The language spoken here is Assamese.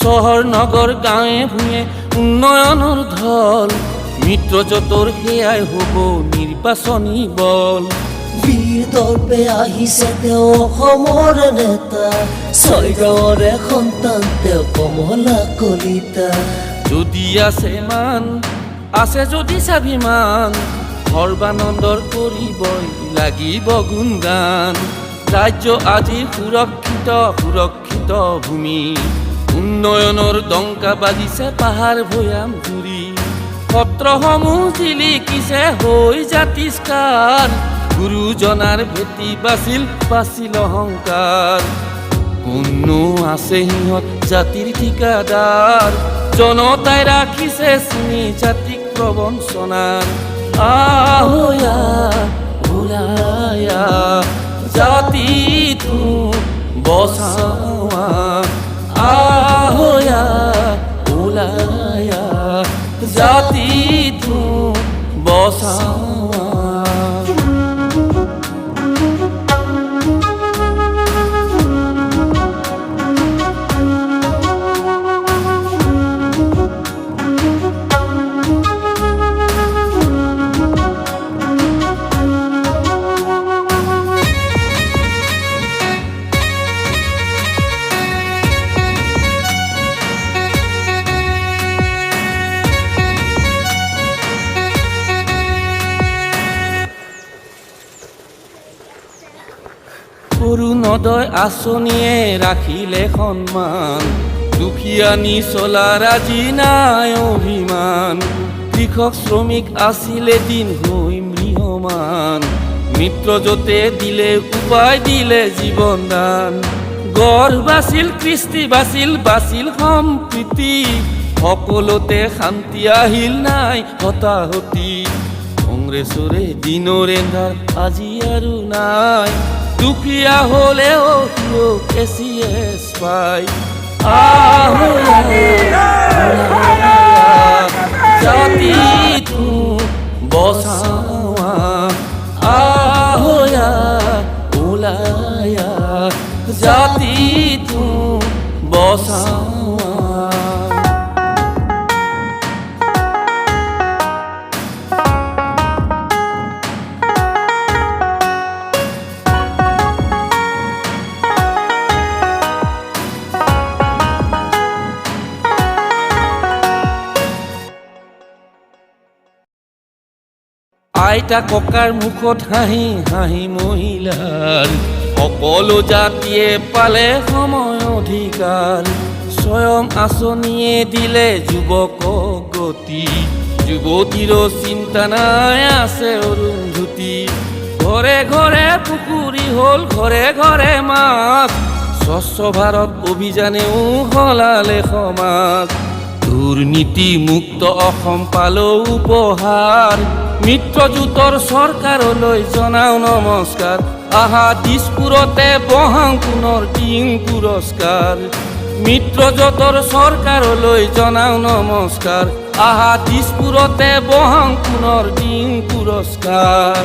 চহৰ নগৰ গাঁৱে ভূঞে উন্নয়নৰ ঢল মিত্ৰজোঁটৰ সেয়াই হ'ব নিৰ্বাচনী বল। বীৰ দৰ্পে আহিছে তেওঁ অসমৰ নেতা, ছয়গাঁৱৰে সন্তান তেওঁ কমলা কলিতা। যদি আছে মান আছে যদি স্বাভিমান, সৰ্বানন্দৰ কৰিবই লাগিব গুণগান। ৰাজ্য আজি সুৰক্ষিত সুৰক্ষিত ভূমি, উন্নয়নৰ ডংকা বাজিছে পাহাৰ ভৈয়াম জুৰি। সত্ৰসমূহ জিলিকিছে হৈ জাতিষ্কাৰ, গুৰুজনাৰ ভেটি বাছিল অহংকাৰ। কোনো আছে সিহঁত জাতিৰ ঠিকাদাৰ, জনতাই ৰাখিছে চিনি জাতিক প্ৰবঞ্চনাৰ। আহয়া ওলায়া জাতিটো বচাৱা, আহয়া ওলায়া জাতিটো বচাৱা। অৰুণোদয় আঁচনিয়ে ৰাখিলে সন্মান, দুখীয়া নিচলাৰ আজি নাই অভিমান। কৃষক শ্ৰমিক আছিলে দিন হৈ ম্ৰিয়মান, মিত্ৰজোঁটে দিলে উপায় দিলে জীৱন দান। গড় বাছিল কৃষ্টি বাছিল সম্প্ৰীতি, সকলোতে শান্তি আহিল নাই হতাহতি। কংগ্ৰেছৰে দিনৰ এন্ধাৰ আজি আৰু নাই, দুখীয়া হ'লেও ACS পায়। জাতিটো বচাৱা, আহয়া ওলায়া জাতিটো বচাৱা। আইতা ককাৰ মুখত হাঁহি মহিলাৰ, সকলো জাতিয়ে পালে সময় অধিকাৰ। স্বয়ং আঁচনিয়ে দিলে যুৱকক গতি, যুৱতীৰো চিন্তা নাই আছে অৰুন্ধতী। ঘৰে ঘৰে পুখুৰী হ'ল ঘৰে ঘৰে মাছ, স্বচ্ছ ভাৰত অভিযানেও সলালে সমাজ। দুৰ্নীতি মুক্ত অসম পালো উপহাৰ, মিত্ৰজোঁটৰ চৰকাৰলৈ জনাও নমস্কাৰ। আহা দিছপুৰতে বহাং পুনৰ দিম পুৰস্কাৰ, মিত্ৰজোঁটৰ চৰকাৰলৈ জনাও নমস্কাৰ। আহা দিছপুৰতে বহাং পুনৰ দিম পুৰস্কাৰ।